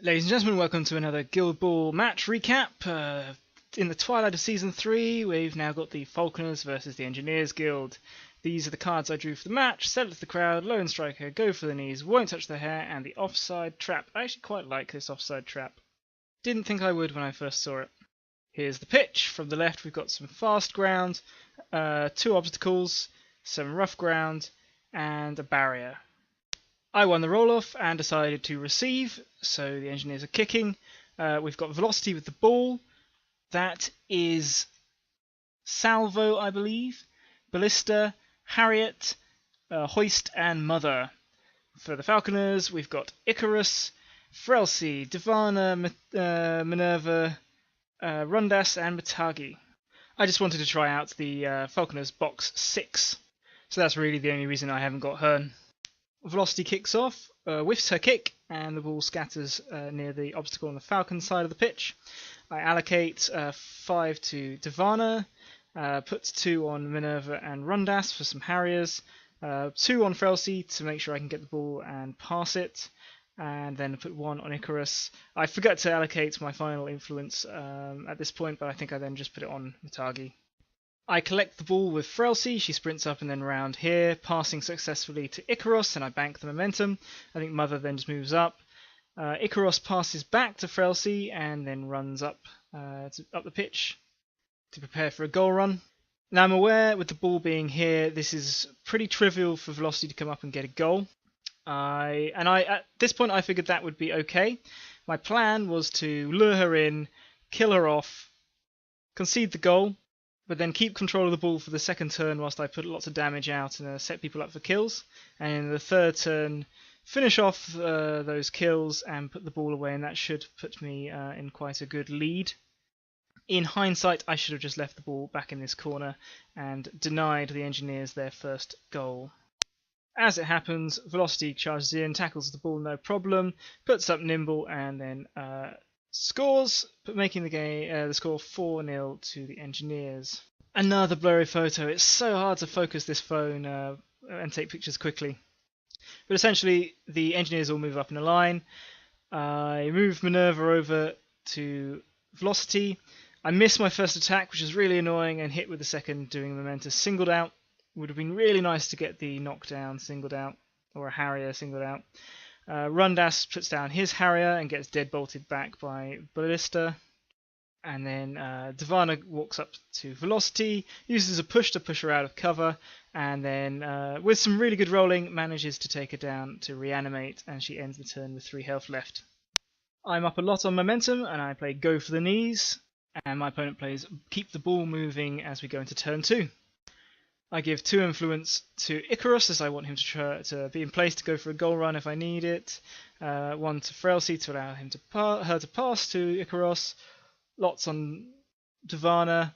Ladies and gentlemen, welcome to another Guild Ball match recap. In the twilight of Season 3, we've now got the Falconers versus the Engineers Guild. These are the cards I drew for the match: Settle to the Crowd, Lone Striker, Go for the Knees, Won't Touch the Hair, and the Offside Trap. I actually quite like this Offside Trap. Didn't think I would when I first saw it. Here's the pitch. From the left we've got some fast ground, 2 obstacles, some rough ground, and a barrier. I won the roll-off and decided to receive, so the Engineers are kicking. We've got velocity with the ball. That is Salvo, I believe. Ballista, Harriet, Hoist, and Mother. For the Falconers, we've got Icarus, Frelsey, Divana, Minerva, Rundas, and Matagi. I just wanted to try out the Falconers box 6, so that's really the only reason I haven't got Hearn. Velocity kicks off, whiffs her kick, and the ball scatters near the obstacle on the Falcon side of the pitch. I allocate 5 to Divana, put 2 on Minerva and Rundas for some Harriers, 2 on Frelsey to make sure I can get the ball and pass it, and then put 1 on Icarus. I forgot to allocate my final influence at this point, but I think I then just put it on Matagi. I collect the ball with Frelsey, she sprints up and then round here, passing successfully to Icarus, and I bank the momentum. I think Mother then just moves up. Icarus passes back to Frelsey and then runs up the pitch to prepare for a goal run. Now I'm aware, with the ball being here, this is pretty trivial for Velocity to come up and get a goal. At this point I figured that would be okay. My plan was to lure her in, kill her off, concede the goal, but then keep control of the ball for the second turn whilst I put lots of damage out and set people up for kills. And in the third turn, finish off those kills and put the ball away, and that should put me in quite a good lead. In hindsight, I should have just left the ball back in this corner and denied the Engineers their first goal. As it happens, Velocity charges in, tackles the ball no problem, puts up Nimble, and then scores, but making the score 4-0 to the Engineers. Another blurry photo. It's so hard to focus this phone and take pictures quickly. But essentially, the Engineers all move up in a line. I move Minerva over to Velocity. I miss my first attack, which is really annoying, and hit with the second, doing momentous singled out. Would have been really nice to get the knockdown singled out, or a Harrier singled out. Rundas puts down his Harrier and gets deadbolted back by Ballista. And then Divana walks up to Velocity, uses a push to push her out of cover, and then with some really good rolling manages to take her down to reanimate, and she ends the turn with 3 health left. I'm up a lot on momentum, and I play Go for the Knees, and my opponent plays Keep the Ball Moving as we go into turn 2. I give 2 influence to Icarus as I want him to try to be in place to go for a goal run if I need it. 1 to Frelsey to allow him her to pass to Icarus. Lots on Divana,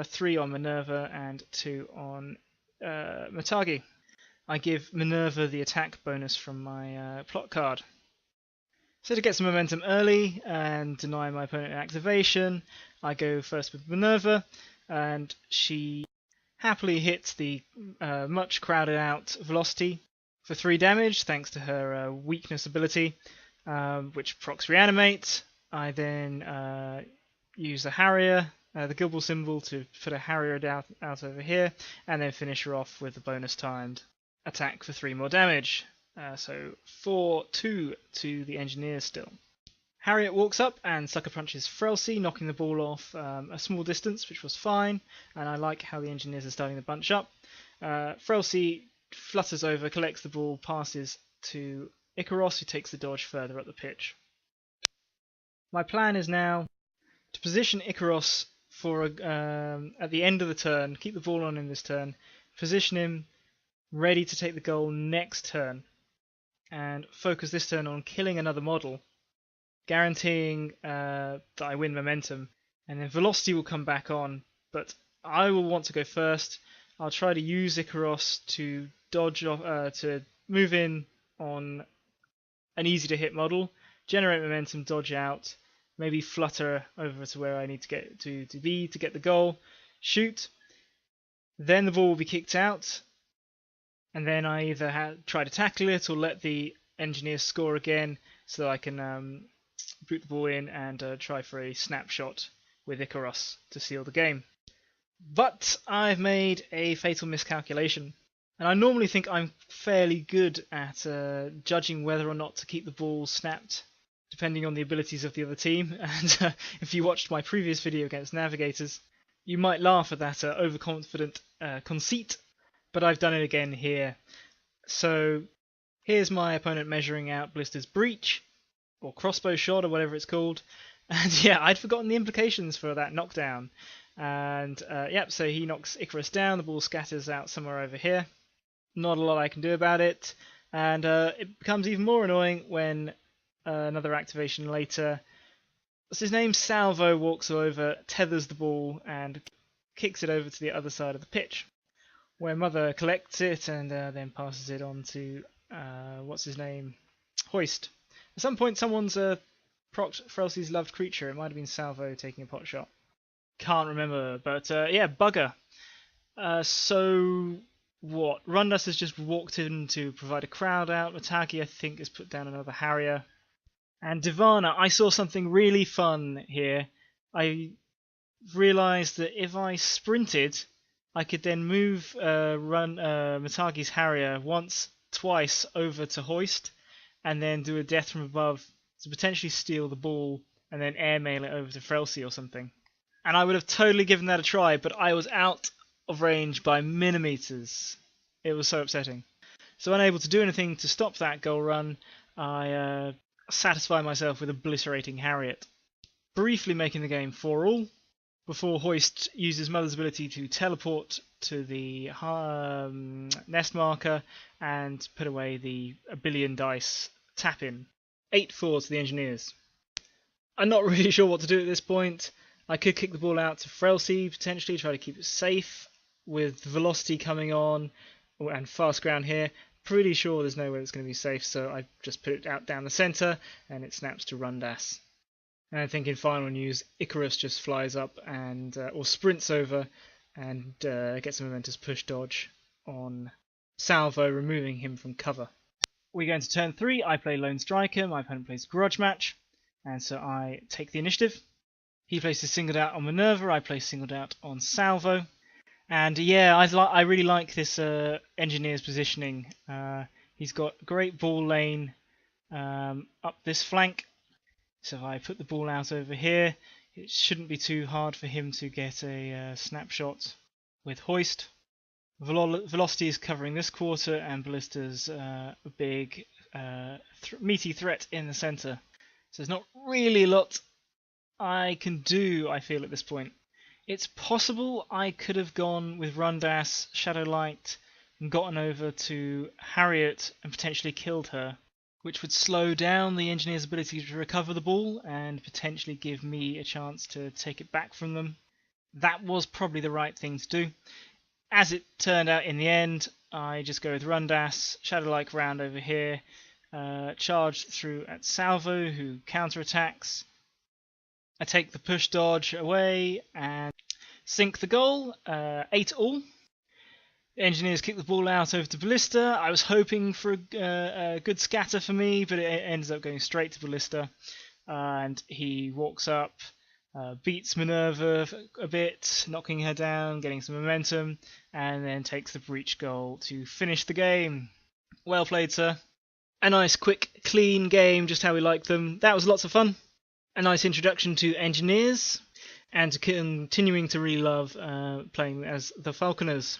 3 on Minerva, and 2 on Matagi. I give Minerva the attack bonus from my plot card. So to get some momentum early and deny my opponent an activation, I go first with Minerva, and she happily hits the much crowded out Velocity for 3 damage thanks to her weakness ability, which procs reanimate. I then use the Harrier, the Guild Ball symbol, to put a Harrier out over here, and then finish her off with a bonus timed attack for 3 more damage. So 4-2 to the Engineers still. Harriet walks up and sucker punches Frelsey, knocking the ball off a small distance, which was fine, and I like how the Engineers are starting to bunch up. Frelsey flutters over, collects the ball, passes to Icarus, who takes the dodge further up the pitch. My plan is now to position Icarus for at the end of the turn, keep the ball on in this turn, position him ready to take the goal next turn, and focus this turn on killing another model, guaranteeing that I win momentum, and then Velocity will come back on, but I will want to go first. I'll try to use Icarus to dodge off, to move in on an easy to hit model, generate momentum, dodge out, maybe flutter over to where I need to get to get the goal, shoot. Then the ball will be kicked out, and then I either try to tackle it or let the Engineers score again, so that I can boot the ball in, and try for a snapshot with Icarus to seal the game. But I've made a fatal miscalculation. And I normally think I'm fairly good at judging whether or not to keep the ball snapped, depending on the abilities of the other team. And if you watched my previous video against Navigators, you might laugh at that overconfident conceit, but I've done it again here. So here's my opponent measuring out Blister's breach, or crossbow shot, or whatever it's called. And yeah, I'd forgotten the implications for that knockdown. And yep, so he knocks Icarus down, the ball scatters out somewhere over here. Not a lot I can do about it, and it becomes even more annoying when another activation later, what's his name, Salvo, walks over, tethers the ball, and kicks it over to the other side of the pitch, where Mother collects it and then passes it on to, what's his name, Hoist. At some point someone's procced Frelsey's loved creature. It might have been Salvo taking a pot shot. Can't remember, but yeah, bugger. So what? Rundas has just walked in to provide a crowd out. Matagi, I think, has put down another Harrier. And Divana, I saw something really fun here. I realised that if I sprinted, I could then move Matagi's Harrier twice over to Hoist, and then do a death from above to potentially steal the ball and then airmail it over to Frelsey or something. And I would have totally given that a try, but I was out of range by millimeters. It was so upsetting. So unable to do anything to stop that goal run, I satisfy myself with obliterating Harriet, briefly making the game 4-all, before Hoist uses Mother's ability to teleport to the nest marker and put away the a billion dice tap-in. 8-4 to the Engineers. I'm not really sure what to do at this point. I could kick the ball out to Frelsey, potentially try to keep it safe, with velocity coming on and fast ground here. Pretty sure there's no way it's going to be safe, so I just put it out down the centre and it snaps to Rundas. And I think in final news, Icarus just flies up and or sprints over and gets a momentous push dodge on Salvo, removing him from cover. We go into turn 3. I play Lone Striker, my opponent plays Grudge Match, and so I take the initiative. He places Singled Out on Minerva, I play Singled Out on Salvo. And yeah, I really like this Engineer's positioning. He's got great ball lane up this flank. So if I put the ball out over here, it shouldn't be too hard for him to get a snapshot with Hoist. Velocity is covering this quarter, and Ballista's a big meaty threat in the centre. So there's not really a lot I can do, I feel, at this point. It's possible I could have gone with Rundas, Shadowlight, and gotten over to Harriet and potentially killed her, which would slow down the Engineer's ability to recover the ball and potentially give me a chance to take it back from them. That was probably the right thing to do. As it turned out in the end, I just go with Rundas, Shadowlight round over here, charge through at Salvo, who counterattacks. I take the push dodge away and sink the goal, 8-all. The Engineers kick the ball out over to Ballista. I was hoping for a good scatter for me, but it ends up going straight to Ballista. And he walks up, beats Minerva a bit, knocking her down, getting some momentum, and then takes the breach goal to finish the game. Well played, sir. A nice, quick, clean game, just how we like them. That was lots of fun. A nice introduction to Engineers, and to continuing to really love playing as the Falconers.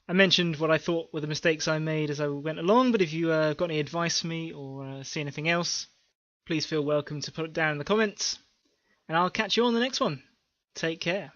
I mentioned what I thought were the mistakes I made as I went along, but if you got any advice for me or see anything else, please feel welcome to put it down in the comments, and I'll catch you on the next one. Take care.